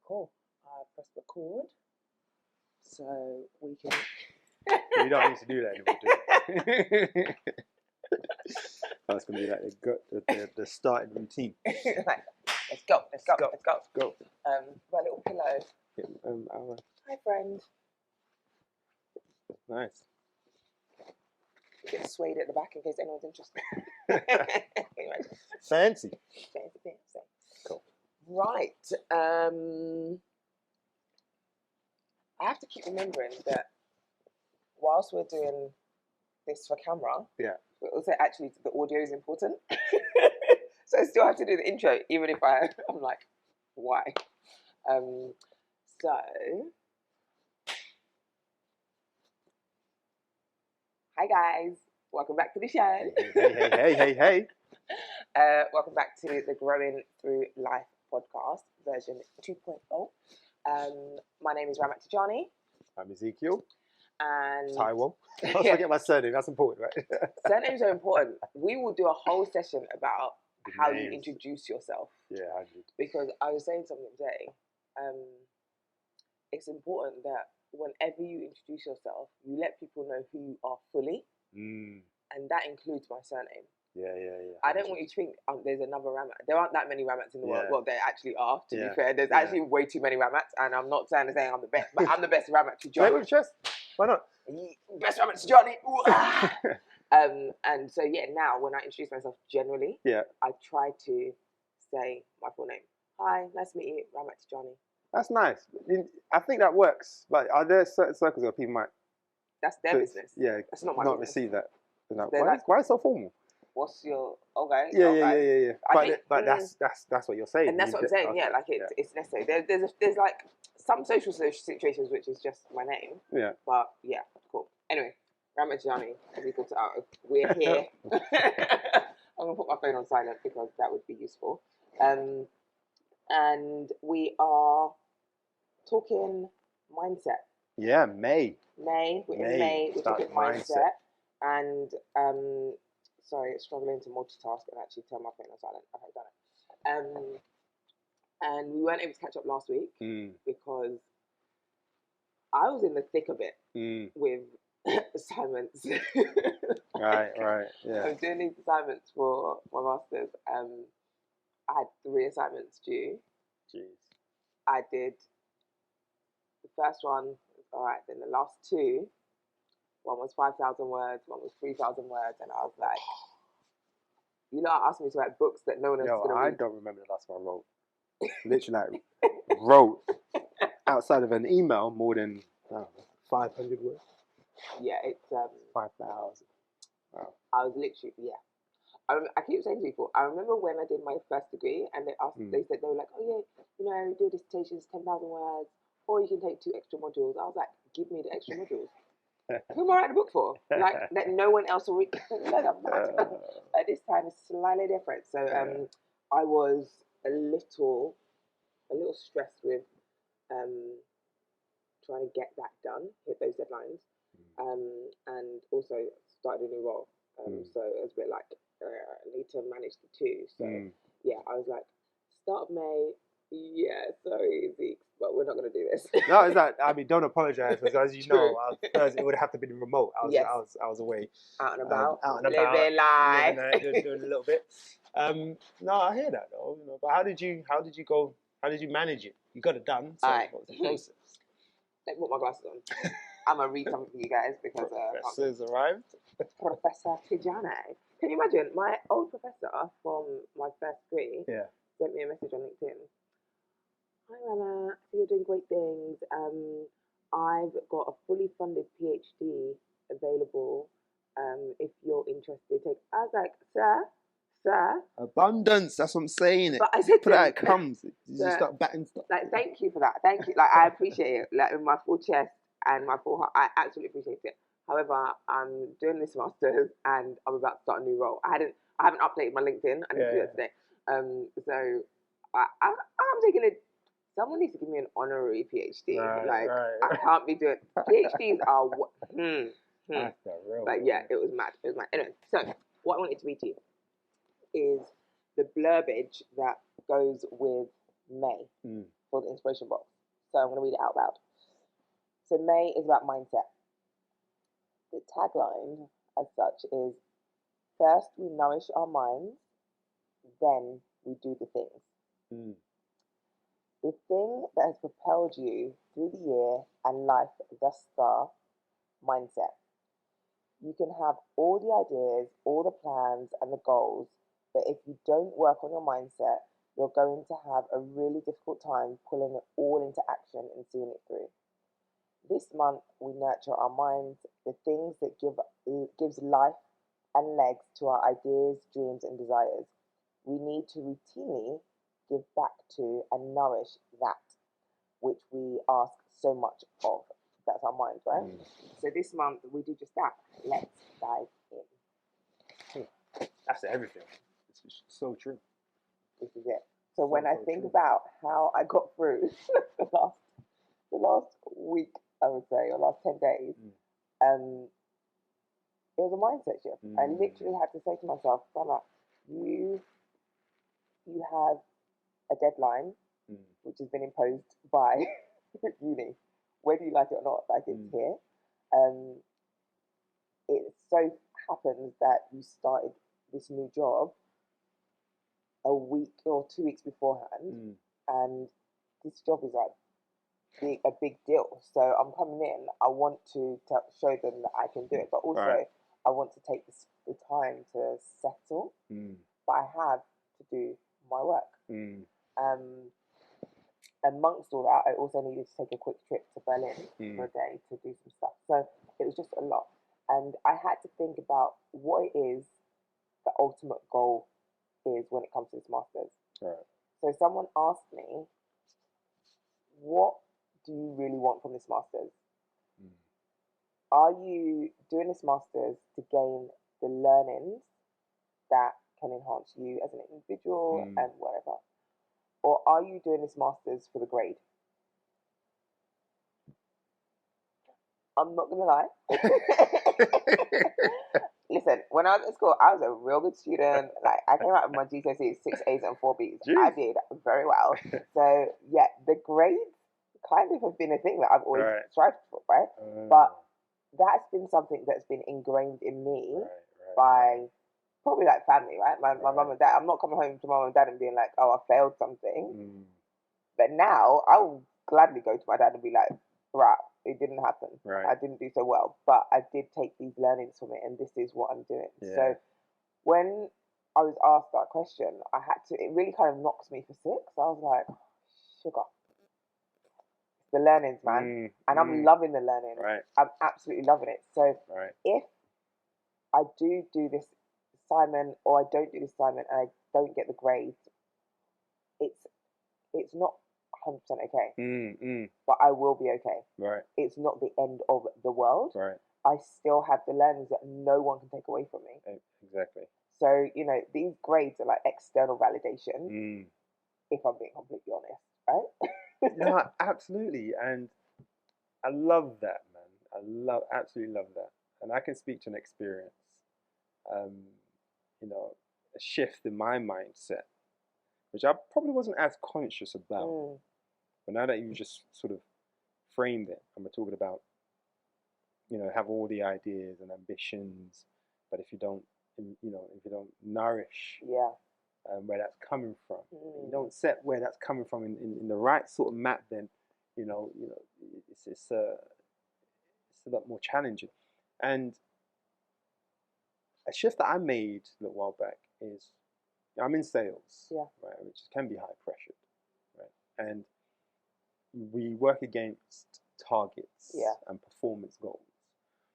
Cool. I press record so we can. We don't need to do that anymore, do we? That's going to be like the starting routine. Like, let's go. My little pillow. Yeah, Hi, friend. nice. Get swayed at the back in case anyone's interested. Fancy. Fancy. Cool. Right. I have to keep remembering that whilst we're doing this for camera, but also actually the audio is important. So I still have to do the intro, even if I'm like, why? So, hi guys, welcome back to the show. Hey. Welcome back to the Growing Through Life podcast, version 2.0. My name is Ramat and I'm Ezekiel. And Taiwo. I forget my surname, that's important, right? Surnames are important. We will do a whole session about how you introduce yourself. Yeah, 100. Because I was saying something today, it's important that whenever you introduce yourself, you let people know who you are fully. And that includes my surname. Yeah. I don't want you to think there's another Ramat. There aren't that many Ramats in the world. Well, there actually are, to be fair. There's actually way too many Ramats, and I'm not saying I'm the best, but I'm the best Ramat to Johnny. Play with chest. Why not? Best Ramat to Johnny. And so, now when I introduce myself generally, I try to say my full name. Hi, nice to meet you, Ramat to Johnny. That's nice. I think that works. But are there certain circles where people might... That's their business. Yeah, that's not my not business. Receive that. Why so formal? What's your okay? Yeah. But that's what you're saying. And that's what I'm saying. Okay. Yeah, like it's necessary. There's like some social situations which is just my name. Yeah. But yeah, cool. Anyway, Ramat Johnny, we're here. I'm gonna put my phone on silent because that would be useful. And we are talking mindset. Yeah, May. We're in May. We're talking mindset. And sorry, struggling to multitask and actually turn my phone on silent. Okay, done it. And we weren't able to catch up last week because I was in the thick of it with assignments. Right. Yeah. I'm doing these assignments for my masters. I had 3 assignments due. Jeez. I did the first one. All right. Then the last 2. One was 5,000 words, one was 3,000 words, and I was like, you know, asked me to write books that no one else is going to read. I don't remember the last one I wrote. Literally, wrote outside of an email more than 500 words. Yeah, it's 5,000. Wow. I was literally I keep saying to people, I remember when I did my first degree, and they were like, oh yeah, you know, do a dissertation, it's 10,000 words, or you can take 2 extra modules. I was like, give me the extra modules. Who am I writing a book for? Like that no one else will read. At this time it's slightly different. So I was a little stressed with trying to get that done, hit those deadlines, and also started a new role. So it was a bit like I need to manage the 2. So I was like, start of May. Yeah, sorry, Zeke, but we're not going to do this. No, it's not. I mean, don't apologize because, as you know, it would have to be remote. I was away, out and about, living life, doing a little bit. No, I hear that though. You know, but how did you go? How did you manage it? You got it done. So what was the process? Let me put my glasses on. I'm gonna read something for you guys because Professor's arrived. Professor Tijane. Can you imagine? My old professor from my first degree sent me a message on LinkedIn. Hi Rama, I see you're doing great things. I've got a fully funded PhD available. If you're interested, I was like, sir. Abundance. That's what I'm saying. But I said, but that comes. You just start batting stuff. Like, thank you for that. Thank you. Like, I appreciate it. Like, with my full chest and my full heart, I absolutely appreciate it. However, I'm doing this master's and I'm about to start a new role. I haven't updated my LinkedIn. I need to do that today. So I'm taking it. Someone needs to give me an honorary PhD. I can't be doing PhDs are That's the real like it was mad. Anyway, so what I wanted to read to you is the blurbage that goes with May for the inspiration box. So I'm going to read it out loud. So May is about mindset. The tagline as such is, first we nourish our minds, then we do the things. The thing that has propelled you through the year and life thus far, mindset. You can have all the ideas, all the plans and the goals, but if you don't work on your mindset, you're going to have a really difficult time pulling it all into action and seeing it through. This month, we nurture our minds, the things that gives life and legs to our ideas, dreams and desires. We need to routinely give back to and nourish that which we ask so much of. That's our mind, right? So this month, we do just that. Let's dive in. That's everything. It's so true. This is it. So when I think about how I got through the last week, I would say, or last 10 days, it was a mindset shift. I literally had to say to myself, Ramat, you have a deadline which has been imposed by uni, whether you like it or not, like it's here. It so happens that you started this new job a week or 2 weeks beforehand, and this job is like a big deal. So I'm coming in, I want to show them that I can do it, but also I want to take the time to settle, but I have to do my work. Amongst all that, I also needed to take a quick trip to Berlin for a day to do some stuff. So it was just a lot. And I had to think about what it is the ultimate goal is when it comes to this master's. So someone asked me, what do you really want from this master's? Are you doing this master's to gain the learnings that can enhance you as an individual and whatever? Or are you doing this master's for the grade? I'm not going to lie. Listen, when I was at school, I was a real good student. Like, I came out with my GCSEs, 6 A's and 4 B's. Jeez. I did very well. So, yeah, the grades kind of have been a thing that I've always strived for, right? But that's been something that's been ingrained in me by probably like family, right? My mum and dad. I'm not coming home to mum and dad and being like, oh, I failed something. But now I will gladly go to my dad and be like, right, it didn't happen. I didn't do so well, but I did take these learnings from it, and this is what I'm doing. So when I was asked that question, I had to, it really kind of knocks me for 6. I was like, sugar. The learnings, man. And I'm loving the learning. I'm absolutely loving it. So if I do this assignment or I don't do this assignment and I don't get the grades, it's not 100% okay. But I will be okay. It's not the end of the world. I still have the learnings that no one can take away from me. Exactly. So, you know, these grades are like external validation, if I'm being completely honest, right? No, absolutely. And I love that, man. Absolutely love that. And I can speak to an experience, you know, a shift in my mindset, which I probably wasn't as conscious about. But now that you just sort of framed it, and we're talking about, you know, have all the ideas and ambitions, but if you don't, you know, if you don't nourish where that's coming from, you don't set where that's coming from in the right sort of map, then, you know, it's a lot more challenging. And a shift that I made a little while back is, I'm in sales, right, which can be high pressured, right, and we work against targets and performance goals.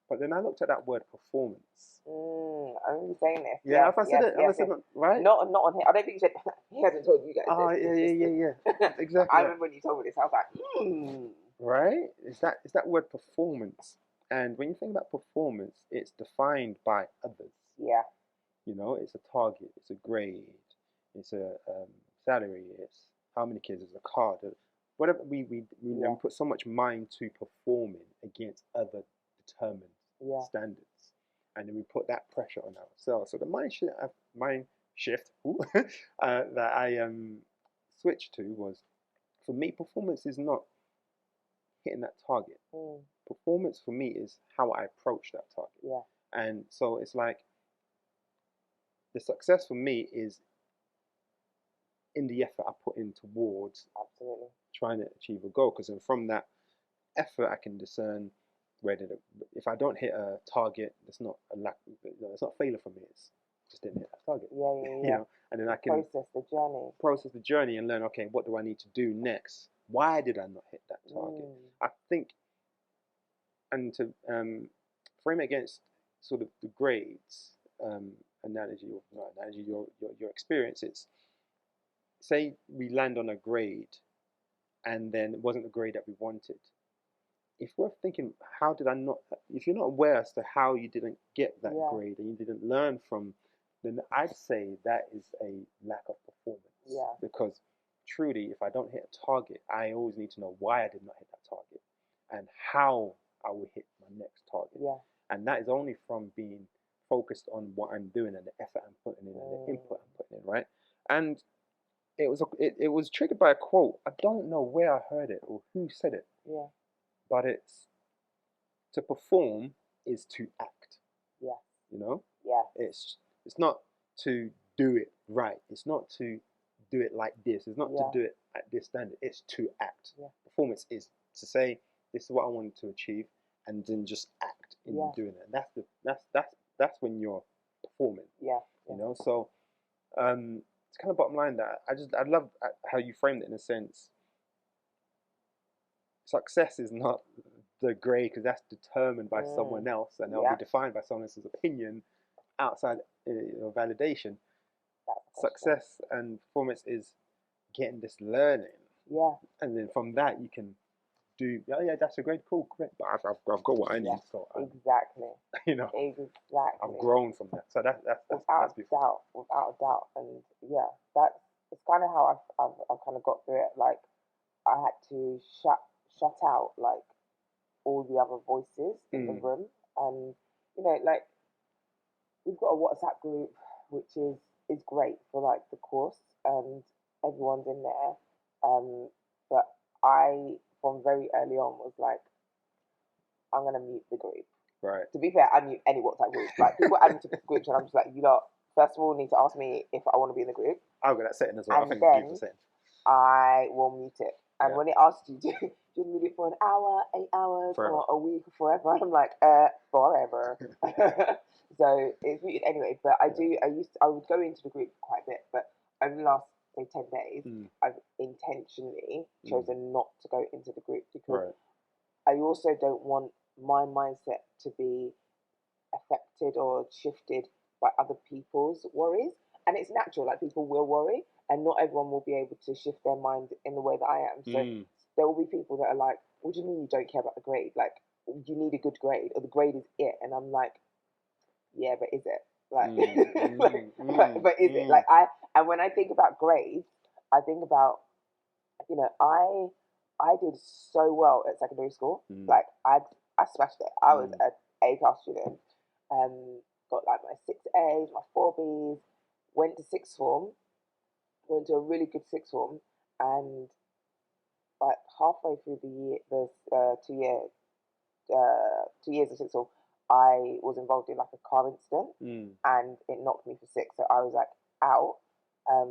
But then I looked at that word performance. I remember saying this. Yeah, if I said it, right? Not on here. I don't think he said. He hasn't told you guys. Oh, yeah. Exactly. I remember when you told me this. I was like, Right? It's that word performance. And when you think about performance, it's defined by others. Yeah. You know, it's a target, it's a grade, it's a salary, it's how many kids, it's a car. Whatever we put so much mind to performing against other determined standards, and then we put that pressure on ourselves. So the mind shift that I switched to was, for me, performance is not hitting that target. Performance for me is how I approach that target. Yeah. And so it's like, the success for me is in the effort I put in towards Absolutely. trying to achieve a goal. Because from that effort, I can discern if I don't hit a target, it's not a lack. It's not failure for me. It's just didn't hit that target. Yeah. You know, and then I can process the journey and learn. Okay, what do I need to do next? Why did I not hit that target? I think, and to frame it against sort of the grades analogy, or not analogy, your experience. It's, say we land on a grade, and then it wasn't the grade that we wanted. If we're thinking, how did I not? If you're not aware as to how you didn't get that grade and you didn't learn from, then I'd say that is a lack of performance. Yeah. Because truly, if I don't hit a target, I always need to know why I did not hit that target and how I will hit my next target. Yeah. And that is only from being focused on what I'm doing and the effort I'm putting in and the input I'm putting in, right? And it was triggered by a quote. I don't know where I heard it or who said it. Yeah. But it's, to perform is to act. Yeah. You know? Yeah. It's not to do it right. It's not to do it like this. It's not to do it at this standard. It's to act. Yeah. Performance is to say, this is what I wanted to achieve, and then just act in doing it. And that's when you're performing. Yeah. You know, so it's kind of bottom line that I love how you framed it, in a sense. Success is not the grade, because that's determined by someone else, and they'll be defined by someone else's opinion outside validation. Success and performance is getting this learning. Yeah. And then from that you can do, that's a great, cool, great. But I've got what I need. So exactly. You know. Exactly. I've grown from that. So that's without a doubt. And it's kind of how I've kind of got through it. Like, I had to shut out like all the other voices in the room, and you know, like, we've got a WhatsApp group which is great for like the course, and everyone's in there. But I, from very early on, was like, I'm gonna mute the group. Right. To be fair, I mute any WhatsApp group. Like, people add me to groups, and I'm just like, you lot, first of all, need to ask me if I want to be in the group. I've got that setting as well. And I think then I will mute it. And when it asks you, do you mute it for an hour, 8 hours, forever, or a week, or forever? I'm like, forever. So it's muted anyway. But I would go into the group quite a bit. But over the last, say, 10 days, I've intentionally chosen not to go into the group, because I also don't want my mindset to be affected or shifted by other people's worries. And it's natural, like, people will worry, and not everyone will be able to shift their mind in the way that I am. So there will be people that are like, what do you mean you don't care about the grade? Like, you need a good grade, or the grade is it. And I'm like, yeah, but is it? Like, but is it? Like, and when I think about grades, I think about, you know, I did so well at secondary school. Like, I smashed it. I was an A-class student. Got like my 6 A's, my 4 B's, went to sixth form, went to a really good sixth form, and like halfway through the year, the 2 years of sixth form, I was involved in like a car incident, and it knocked me for 6. So I was like out. I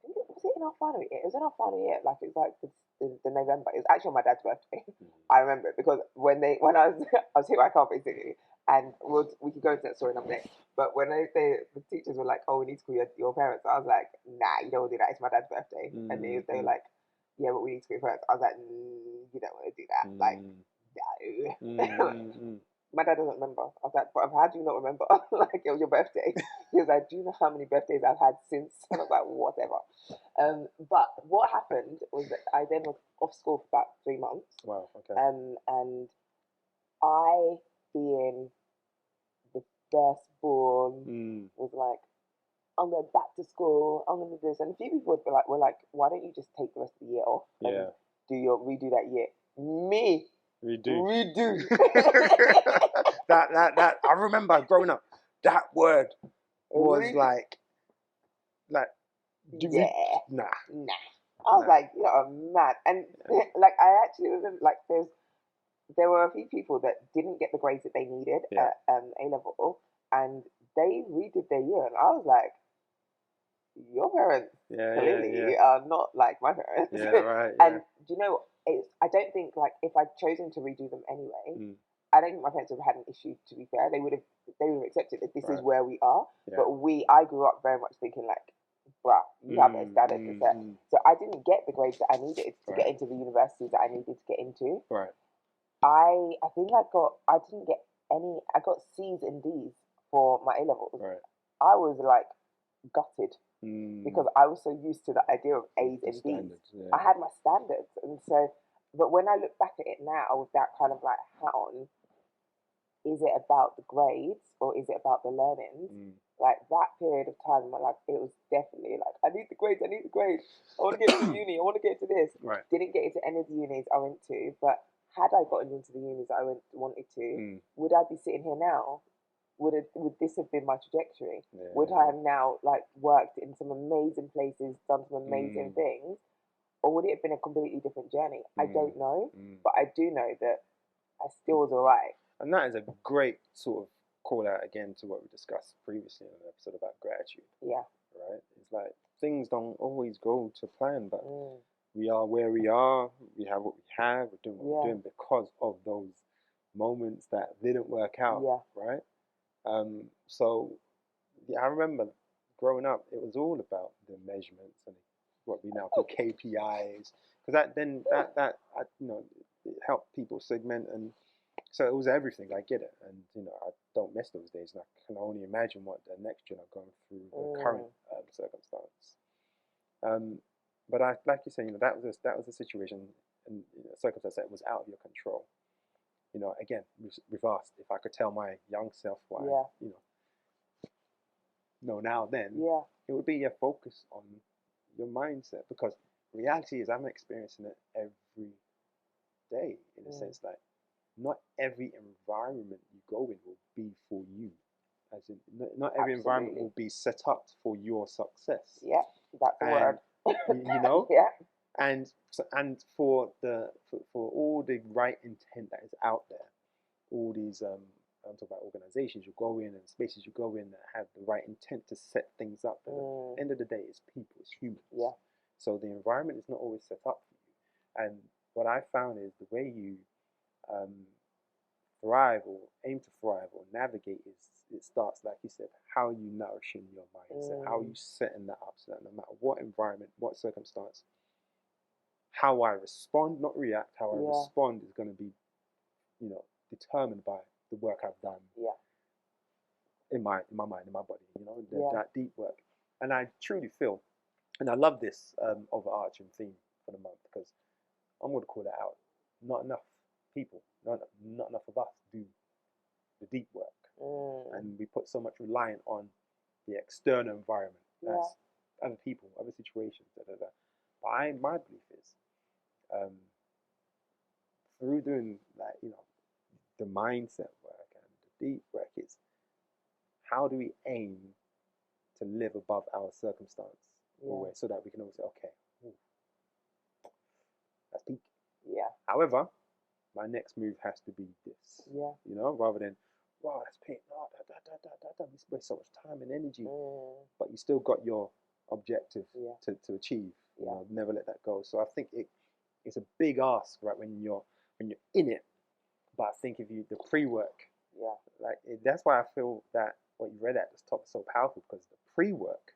think was it in our final year? It was in our final year. Like, it was like the November. It was actually on my dad's birthday. I remember it, because when I was I was hit by a car, basically. And we could go into that story another day. But when the teachers were like, oh, we need to call your parents, I was like, nah, you don't want to do that. It's my dad's birthday. And they were like, yeah, but we need to call your parents. I was like, you don't want to do that. Like, no. My dad doesn't remember. I was like, but how do you not remember? Like, it was your birthday. He was like, do you know how many birthdays I've had since? And I was like, whatever. But what happened was that I then was off school for about 3 months. Wow, okay. And I, being the firstborn, was like, I'm going back to school, I'm going to do this. And a few people were like, why don't you just take the rest of the year off and redo that year? Me. Redo. that I remember growing up, that word was like nah. I was like, you know, I'm mad. And like, I actually remember, like, there were a few people that didn't get the grades that they needed Yeah. at A level, and they redid their year, and I was like, your parents clearly are not like my parents. Yeah, right. And do you know, I don't think, like, if I'd chosen to redo them anyway, I don't think my parents would have had an issue. To be fair, they would have accepted that this is where we are. Yeah. But I grew up very much thinking like, bruh, you have a standard to set. So I didn't get the grades that I needed to get into the universities that I needed to get into. Right. I think I didn't get any. I got C's and D's for my A levels. Right. I was like gutted because I was so used to the idea of A's and B's. I had my standards, and so. But when I look back at it now with that kind of like hat on, is it about the grades or is it about the learnings? Like that period of time in my life, it was definitely like, I need the grades. I want to get into uni. I want to get into this. Right. Didn't get into any of the unis I went to, but had I gotten into the unis that I wanted to, would I be sitting here now? Would this have been my trajectory? Yeah. Would I have now like worked in some amazing places, done some amazing things? Or would it have been a completely different journey? I don't know, but I do know that I still was all right. And that is a great sort of call out again to what we discussed previously in an episode about gratitude. Yeah. Right? It's like things don't always go to plan, but we are where we are, we have what we have, we're doing what we're doing because of those moments that didn't work out. Yeah. Right? So I remember growing up, it was all about the measurements and what we now call KPIs, because that you know, it helped people segment, and so it was everything. I get it, and you know, I don't miss those days, and I can only imagine what the next gen are going through the current circumstance. But I, like you say, you know, that was a situation and circumstance that was out of your control. You know, again, reversed. If I could tell my young self what I, you know now then, it would be a focus on your mindset, because reality is I'm experiencing it every day in a sense that not every environment you go in will be for you, as in not every environment will be set up for your success. Yeah, that's the word. You know, and for all the right intent that is out there, all these I'm talking about organizations you go in and spaces you go in that have the right intent to set things up. But at the end of the day, it's people, it's humans. Yeah. So the environment is not always set up for you. And what I found is the way you thrive or aim to thrive or navigate is, it starts, like you said, how you nourishing your mindset, how you setting that up so that no matter what environment, what circumstance, how I respond, not react, how I respond is going to be, you know, determined by the work I've done in my mind, in my body, you know, that deep work. And I truly feel, and I love this overarching theme for the month, because I'm going to call it out. Not enough people, not enough of us do the deep work. And we put so much reliance on the external environment as other people, other situations, But my belief is, through doing that, you know, the mindset work and the deep work, is how do we aim to live above our circumstance always, so that we can always say, okay, that's peak. Yeah. However, my next move has to be this. Yeah. You know, rather than, wow, that's peak. No, we waste so much time and energy, but you still got your objective to achieve. You know, never let that go. So I think it's a big ask, right, when you're in it. But I think if you the pre-work, like that's why I feel that what you read at the top is so powerful, because the pre-work,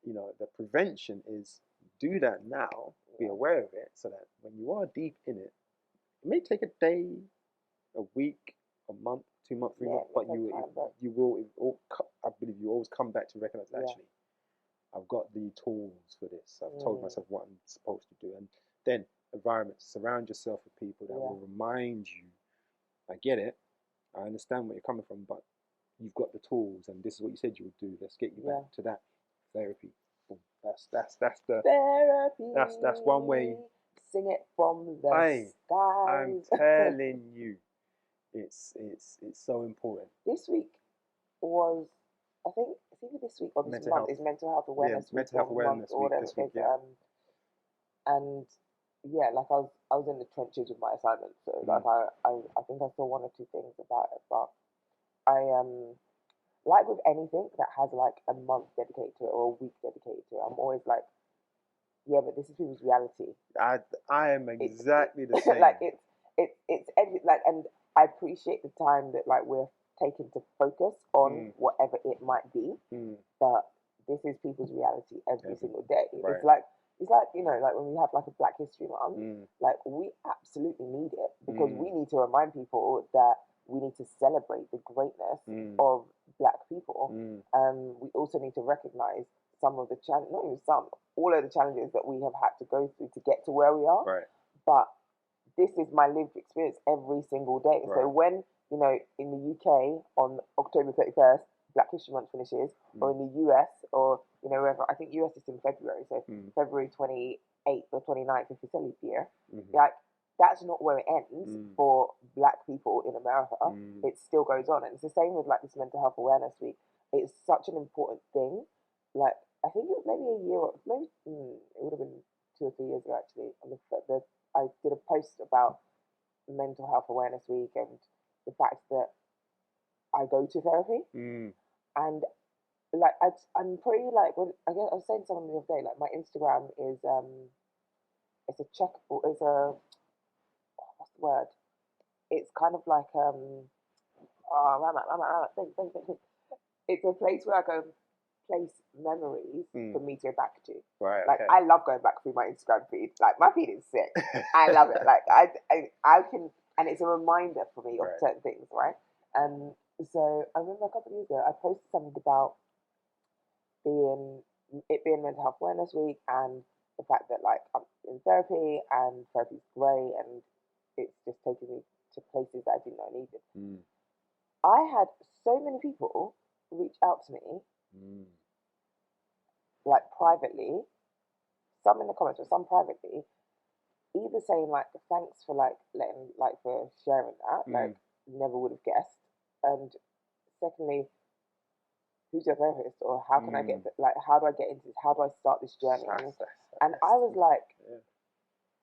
the prevention is do that now, be aware of it, so that when you are deep in it, it may take a day, a week, a month, 2 months, 3 months, but you will. I believe you always come back to recognize actually, I've got the tools for this. I've told myself what I'm supposed to do, and then environments. Surround yourself with people that will remind you. I get it. I understand where you're coming from, but you've got the tools, and this is what you said you would do. Let's get you back to that therapy. Boom. That's the therapy. That's one way. Sing it from the skies. I'm telling you, it's so important. This week was, I think it's either this week or this month is mental health awareness. Mental health awareness week. This week, and yeah, like I was in the trenches with my assignment, so like I think I saw one or two things about it, but I like with anything that has like a month dedicated to it or a week dedicated to it, I'm always like, yeah, but this is people's reality. I am exactly the same. Like it's every, like, and I appreciate the time that like we're taking to focus on whatever it might be, but this is people's reality every single day. Right. It's like, you know, like when we have like a Black History Month, like we absolutely need it because we need to remind people that we need to celebrate the greatness of Black people. We also need to recognize some of the not even some, all of the challenges that we have had to go through to get to where we are. Right. But this is my lived experience every single day. Right. So when, you know, in the UK on October 31st, Black History Month finishes, or in the US, or, you know, wherever, I think US is in February, so February 28th or 29th, if it's a leap year, like, that's not where it ends for Black people in America. It still goes on. And it's the same with like this Mental Health Awareness Week. It's such an important thing. Like, I think it was maybe a year, or maybe it would have been 2 or 3 years ago actually. I did a post about Mental Health Awareness Week and the fact that I go to therapy, and like I'm pretty like, when I was saying to someone the other day, like my Instagram is it's a checkable, it's a, what's the word? It's kind of like think. It's a place where I go place memories for me to go back to. Right. Like, I love going back through my Instagram feed. Like, my feed is sick. I love it. Like, I can, and it's a reminder for me of certain things, right? So I remember a couple of years ago, I posted something about it being Mental Health Awareness Week, and the fact that like I'm in therapy and therapy's great, and it's just taking me to places that I didn't know I needed. I had so many people reach out to me, like privately, some in the comments, but some privately, either saying like thanks for like for sharing that, like never would have guessed, and secondly, who's your therapist, or how can I get how do I get into this? How do I start this journey? And I was like,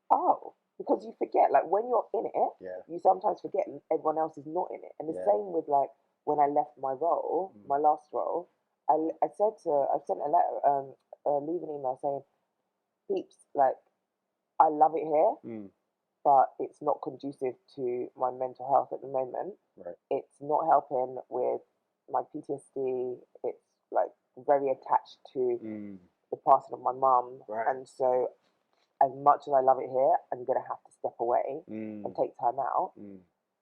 oh, because you forget, like when you're in it, you sometimes forget everyone else is not in it. And the same with like when I left my role, my last role, I sent a letter, leave an email saying, peeps, like I love it here, but it's not conducive to my mental health at the moment. Right. It's not helping with my PTSD. It's like very attached to the passing of my mum, and so as much as I love it here, I'm gonna have to step away and take time out.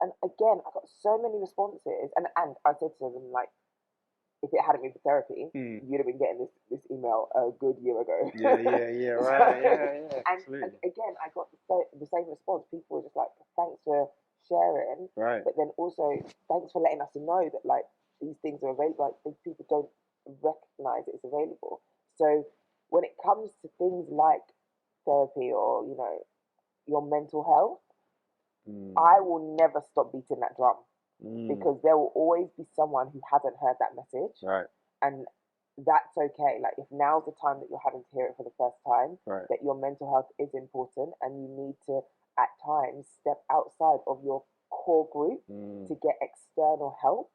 And again, I got so many responses, and I said to them, like, if it hadn't been for therapy, you'd have been getting this email a good year ago. Yeah, right, and again, I got the same response. People were just like, thanks for sharing, but then also thanks for letting us know that like these things are available. Like, these people don't recognize it's available. So when it comes to things like therapy or, you know, your mental health, I will never stop beating that drum, because there will always be someone who hasn't heard that message, and that's okay. Like, if now's the time that you're having to hear it for the first time, that your mental health is important, and you need to at times step outside of your core group to get external help,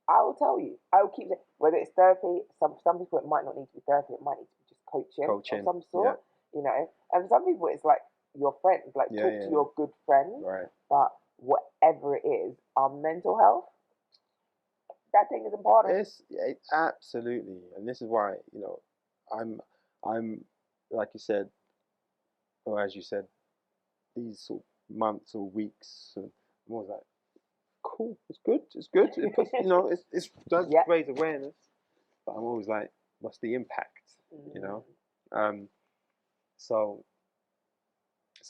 I will tell you. I will keep it, whether it's therapy. Some people, it might not need to be therapy. It might need to be just coaching of some sort. You know, and for some people it's like your friend, like talk to your good friend. But whatever it is, our mental health, that thing is important. Absolutely, and this is why, you know, I'm like you said, or as you said, these sort of months or weeks, and I'm always like, cool, it's good. It puts, you know, it does raise awareness, but I'm always like, what's the impact? You know, so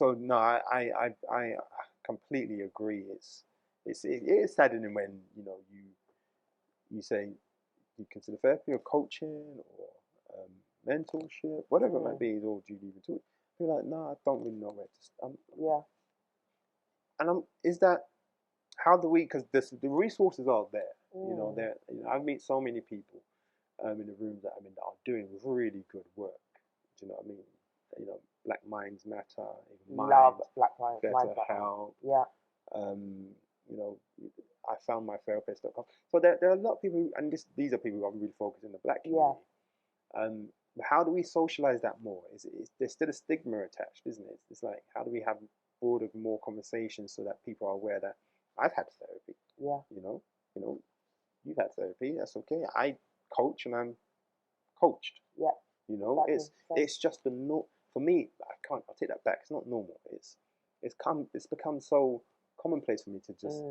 no, I completely agree. It is saddening when, you know, you say you consider therapy or coaching or mentorship, whatever it might be, or do you even talk? You're like, no, I don't really know where to start. And is that how do we? Because the resources are there. You know, I meet so many people in the rooms that I'm in that are doing really good work. Do you know what I mean? You know, Black Minds Matter, Love Black Minds Better Matter. Help. Yeah. You know, I found my therapist.com. So there are a lot of people, and these are people who are really focused in the Black community. How do we socialize that more? There's still a stigma attached, isn't it? It's like, how do we have broader, more conversations so that people are aware that I've had therapy. Yeah. You know, you've had therapy. That's okay. I coach and I'm coached. Yeah. You know, exactly. it's just the no. For me, I'll take that back. It's not normal. It's become so commonplace for me to just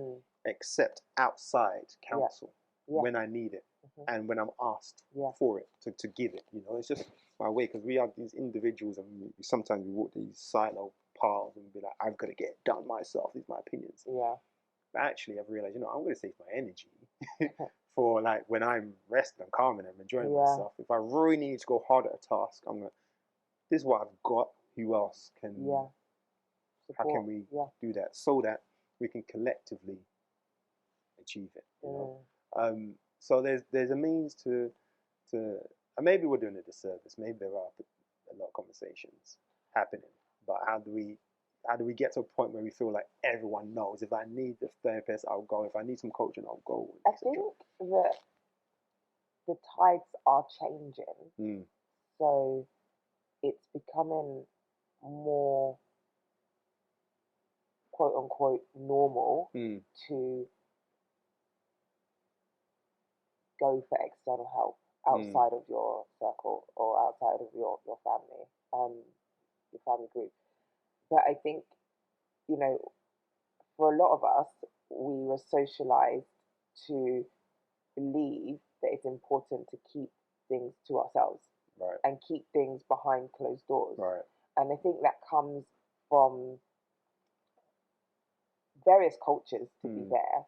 accept outside counsel when I need it and when I'm asked for it to give it. You know, it's just my way, because we are these individuals, and sometimes we walk these silo paths and be like, I've got to get it done myself. These are my opinions. Yeah. But actually, I've realized, I'm going to save my energy for like when I'm resting and calm and I'm enjoying myself. If I really need to go hard at a task, this is what I've got. Who else can? How can we do that so that we can collectively achieve it? You know. So there's a means to, and maybe we're doing a disservice. Maybe there are a lot of conversations happening, but how do we get to a point where we feel like everyone knows? If I need a therapist, I'll go. If I need some coaching, I'll go. I think that the tides are changing, so it's becoming more quote unquote normal to go for external help outside of your circle or outside of your family group. But I think, for a lot of us, we were socialized to believe that it's important to keep things to ourselves and keep things behind closed doors. And I think that comes from various cultures, to be fair.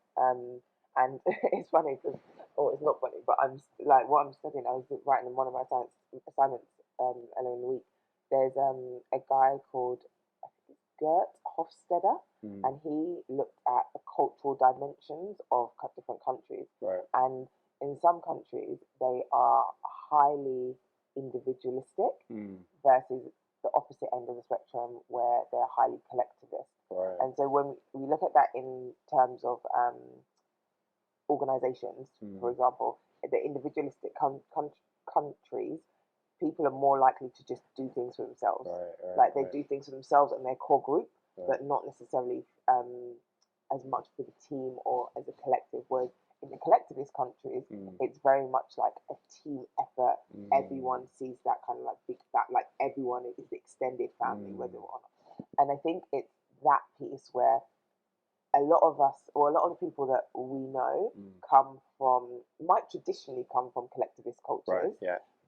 And it's funny because, it's not funny, but I'm like, what I'm studying, I was writing in one of my science assignments earlier in the week. There's a guy called, I think it's Gert Hofstadter, and he looked at the cultural dimensions of different countries. And in some countries, they are highly individualistic versus the opposite end of the spectrum where they're highly collectivist. And so when we look at that in terms of organizations, for example, the individualistic countries, people are more likely to just do things for themselves. Like they do things for themselves and their core group, but not necessarily as much for the team or as a collective. Whereas in the collectivist countries, it's very much like a team effort. Everyone sees that kind of like big fat, like everyone is the extended family, whether or not. And I think it's that piece where a lot of us, or a lot of the people that we know, might traditionally come from collectivist cultures,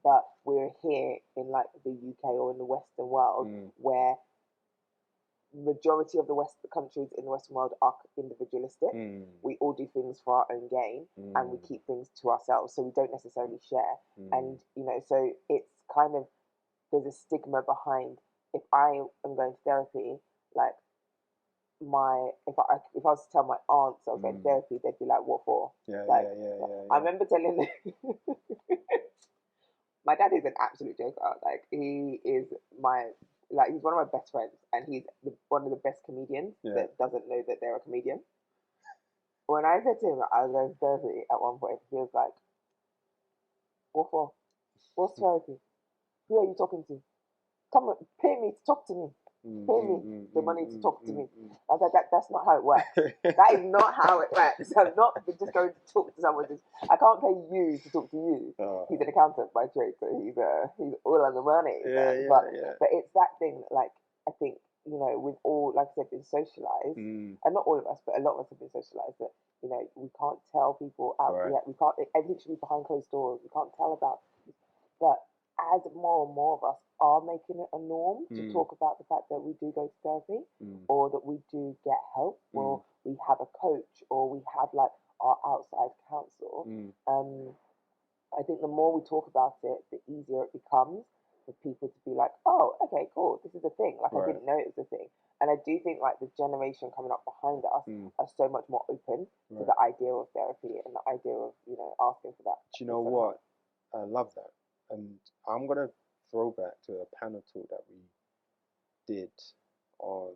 but we're here in like the UK or in the Western world where majority of the countries in the Western world are individualistic. We all do things for our own gain, and we keep things to ourselves, so we don't necessarily share. And so it's kind of, there's a stigma behind, if I am going to therapy, like if I was to tell my aunts I was going to therapy, they'd be like, what for? I remember telling them, my dad is an absolute joker. Like he is he's one of my best friends, and he's one of the best comedians that doesn't know that they're a comedian. When I said to him I was going to therapy at one point, he was like, what for? What's therapy? Who are you talking to? Come on, pay me to talk to me. Pay me the money to talk to me. I was like, that's not how it works. That is not how it works. I'm not just going to talk to someone. I can't pay you to talk to you. He's an accountant by trade, so he's all on the money. But it's that thing, like, I think, with all, like I said, been socialized, and not all of us, but a lot of us have been socialized, that, we can't tell people out yet. We can't, everything should be behind closed doors. We can't tell about, but as more and more of us are making it a norm to talk about the fact that we do go to therapy, or that we do get help, or we have a coach, or we have like our outside counsel, I think the more we talk about it, the easier it becomes for people to be like, oh, okay, cool, this is a thing. Like, I didn't know it was a thing. And I do think like the generation coming up behind us are so much more open to the idea of therapy and the idea of, asking for that. Do you know what? I love that. And I'm going to throw back to a panel talk that we did on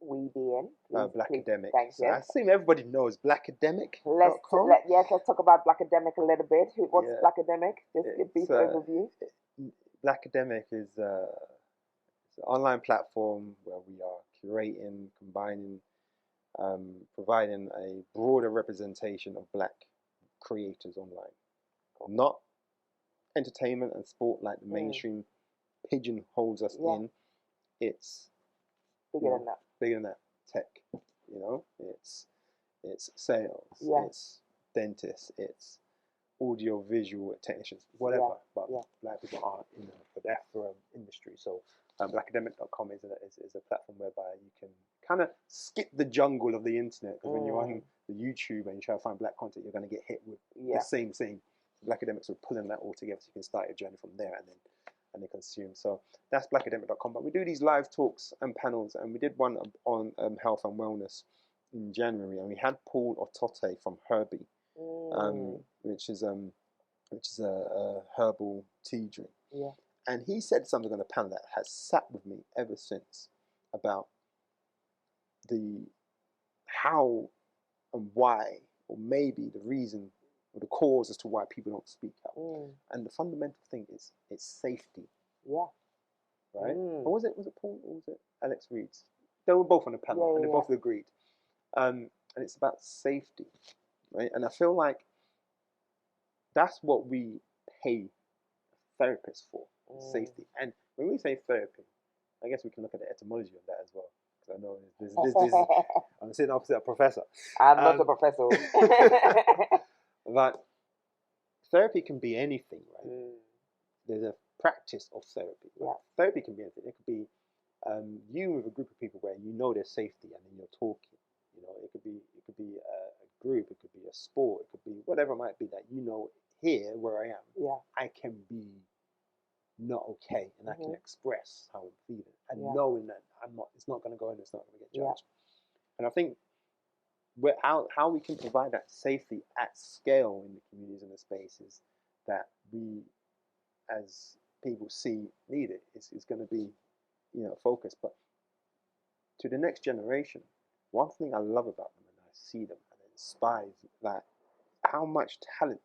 We being Blackademic. Thank So you. I assume everybody knows Blackademic.com. Let's talk about Blackademic a little bit. What's Blackademic? Just a brief overview. Blackademic is an online platform where we are curating, combining, providing a broader representation of Black creators online. Not entertainment and sport like the mainstream pigeonholes us in. It's bigger than that. Bigger than that. Tech, it's sales, it's dentists, it's audio visual technicians, whatever. But Black people aren't in the plethora industry. So Blackademic.com is a platform whereby you can kind of skip the jungle of the internet, because when you're on the YouTube and you try to find Black content, you're going to get hit with the same thing. Blackademics are pulling that all together, so you can start your journey from there and then consume. So that's Blackademic.com. But we do these live talks and panels, and we did one on health and wellness in January, and we had Paul Otote from Herbie, which is a herbal tea drink. Yeah. And he said something on the panel that has sat with me ever since about the how and why, or maybe the reason or the cause as to why people don't speak out. And the fundamental thing is it's safety. Yeah. Right? Or was it Paul or was it Alex Reeds? They were both on the panel and they both agreed. And it's about safety. Right? And I feel like that's what we pay therapists for, safety. And when we say therapy, I guess we can look at the etymology of that as well. Because I know this I'm sitting opposite a professor. I'm not a professor. But therapy can be anything, right? There's a practice of therapy. Yeah. Therapy can be anything. It could be you with a group of people where you know there's safety, and then you're talking. It could be a group. It could be a sport. It could be whatever it might be that here where I am. Yeah. I can be not okay, and I can express how I'm feeling, and knowing that I'm not. It's not going to go in. It's not going to get judged. And I think how we can provide that safety at scale in the communities and the spaces that we as people see needed is going to be focused. But to the next generation, one thing I love about them, and I see them and it inspires, that how much talent,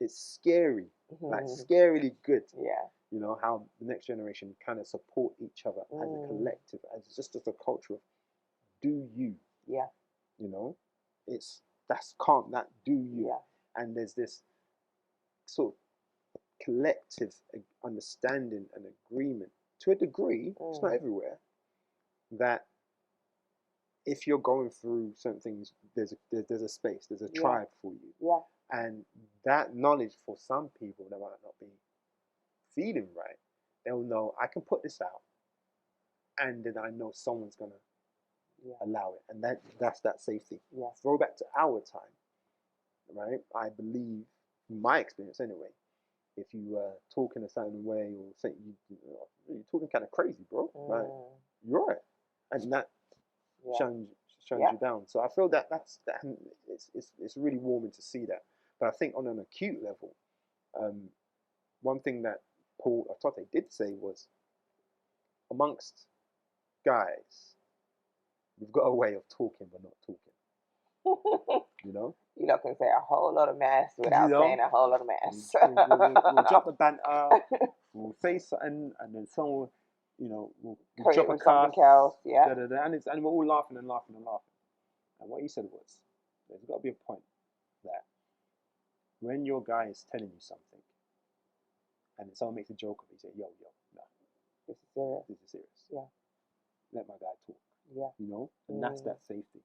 it's scary, like scarily good. Yeah. How the next generation kind of support each other as a collective, as just as a culture of do you. Yeah. That do you. Yeah. And there's this sort of collective understanding and agreement to a degree, it's not everywhere, that if you're going through certain things, there's a space, there's a tribe for you. Yeah. And that knowledge, for some people that might not be feeling right, they'll know I can put this out, and then I know someone's gonna allow it, and that's that safety. Yeah. Throw back to our time, right? I believe, in my experience anyway, if you talk in a certain way or say you're talking kind of crazy, bro, like you're right, and that shuns you down. So I feel that it's really warming to see that. But I think on an acute level, one thing that Paul Otote did say was, amongst guys, we've got a way of talking but not talking. You can say a whole lot of mess without saying a whole lot of mess. We'll drop the banter, we'll say something, and then someone, we'll drop a cuss, else, and we're all laughing and laughing and laughing. And what he said was, there's got to be a point that when your guy is telling you something, and then someone makes a joke of it, you say, yo, no, this is serious. This is serious. Yeah. Let my guy talk. Yeah. And that's that safety.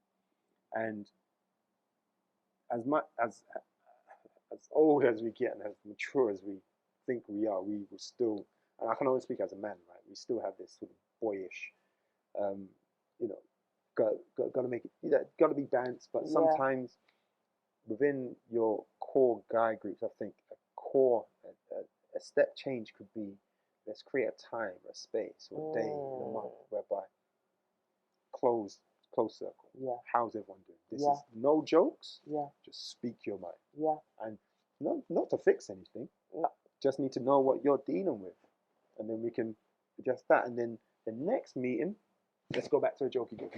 And as much as old as we get and as mature as we think we are, we will still, and I can only speak as a man, right? We still have this sort of boyish, got to make it, got to be balanced. But sometimes within your core guy groups, I think a step change could be, let's create a time, a space, or a day in a month whereby close circle. Yeah. How's everyone doing? This is no jokes. Yeah. Just speak your mind. Yeah. And not to fix anything. No. Just need to know what you're dealing with, and then we can adjust that. And then the next meeting, let's go back to a jokey. Yeah. I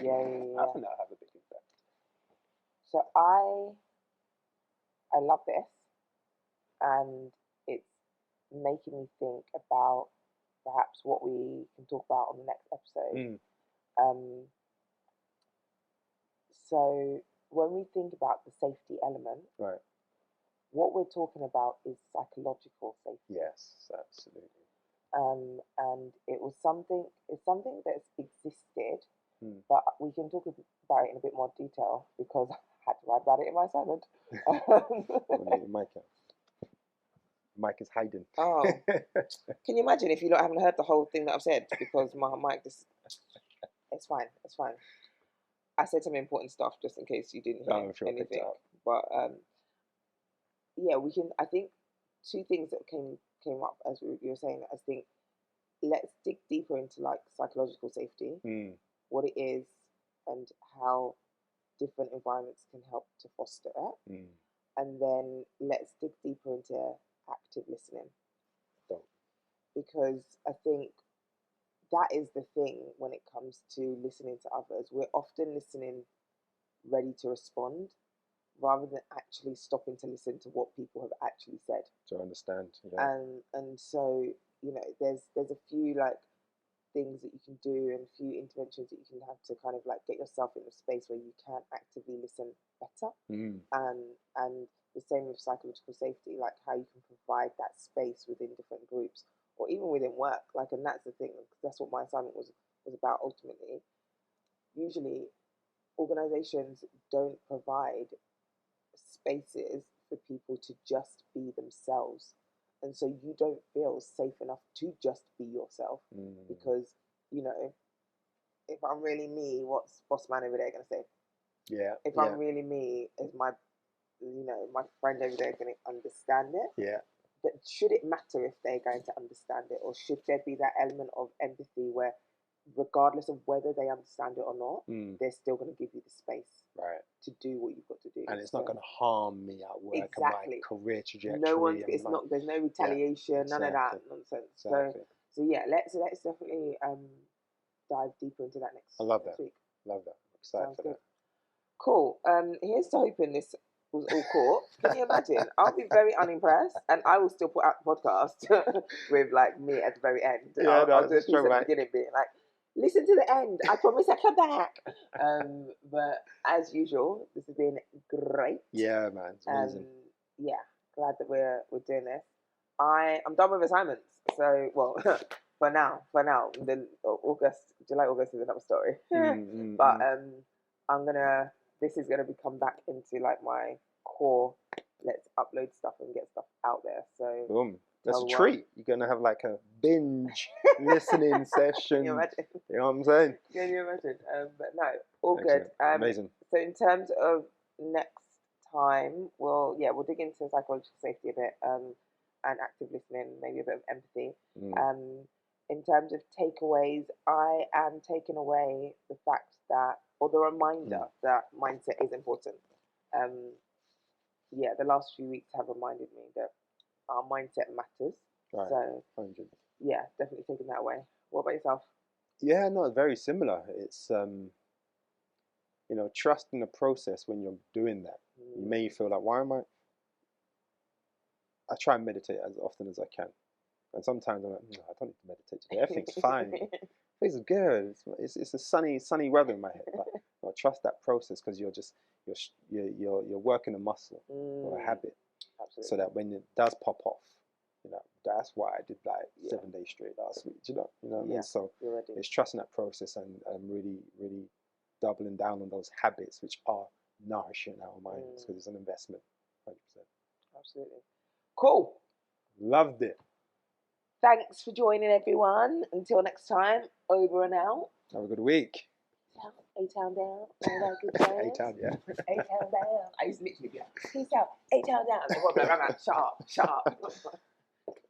think that'll have a big impact. So I love this, and it's making me think about perhaps what we can talk about on the next episode. So when we think about the safety element, right, what we're talking about is psychological safety. Yes, absolutely. And it's something that's existed, but we can talk about it in a bit more detail because I had to write about it in my assignment. Mic is hiding. Oh, can you imagine if you haven't heard the whole thing that I've said because my mic just... It's fine. I said some important stuff just in case you didn't hear anything. But yeah, we can. I think two things that came up as you were saying. I think let's dig deeper into like psychological safety, what it is, and how different environments can help to foster it. And then let's dig deeper into active listening. Because I think that is the thing when it comes to listening to others. We're often listening ready to respond rather than actually stopping to listen to what people have actually said. To understand. Yeah. And so, there's a few like things that you can do and a few interventions that you can have to kind of like get yourself in a space where you can actively listen better. And the same with psychological safety, like how you can provide that space within different groups or even within work. Like, and that's the thing, because that's what my assignment was about ultimately. Usually organizations don't provide spaces for people to just be themselves. And so you don't feel safe enough to just be yourself because, if I'm really me, what's boss man over there going to say? Yeah. If I'm really me, is my friend over there going to understand it? Yeah. But should it matter if they're going to understand it, or should there be that element of empathy where, regardless of whether they understand it or not, they're still going to give you the space to do what you've got to do, and it's not going to harm me at work and my career trajectory. There's no retaliation, none of that nonsense. Exactly. So yeah, let's definitely dive deeper into that next. I love that. Week. Love that. I'm excited Sounds for good. that. Cool. Here's to hoping this was all caught. Can you imagine? I'll be very unimpressed, and I will still put out the podcast with like me at the very end. Yeah, I'll do a piece at the beginning, being like, listen to the end. I promise I'll come back. But as usual, this has been great. Yeah, man, it's amazing. Yeah, glad that we're doing this. I'm done with assignments, so well, for now. Then July, August is another story. But this is gonna come back into like my core. Let's upload stuff and get stuff out there. So boom. That's a treat. You're going to have like a binge listening session. Can you imagine? You know what I'm saying? Can you imagine? But no, all Excellent. good. Amazing. So in terms of next time, we'll dig into psychological safety a bit and active listening, maybe a bit of empathy. In terms of takeaways, I am taking away the fact that, or the reminder that mindset is important. The last few weeks have reminded me that our mindset matters. Right. So, 100. Yeah, definitely taking that away. What about yourself? Yeah, no, very similar. It's, trust in the process when you're doing that. You may feel like, why am I try and meditate as often as I can. And sometimes I'm like, no, I don't need to meditate today. Everything's fine. Things are good. It's a sunny weather in my head. But trust that process because you're working a muscle or a habit. Absolutely. So that when it does pop off, that's why I did like 7 days straight last week. Do you know what I mean? So it's trusting that process and really, really doubling down on those habits which are nourishing our minds because it's an investment. 100%. Absolutely. Cool. Loved it. Thanks for joining, everyone. Until next time, over and out. Have a good week. A-Town down. All that good jazz. A-Town, yeah. A-Town down. I used to literally be like, peace out. A-Town down. And I'm like, Ramat, shut up.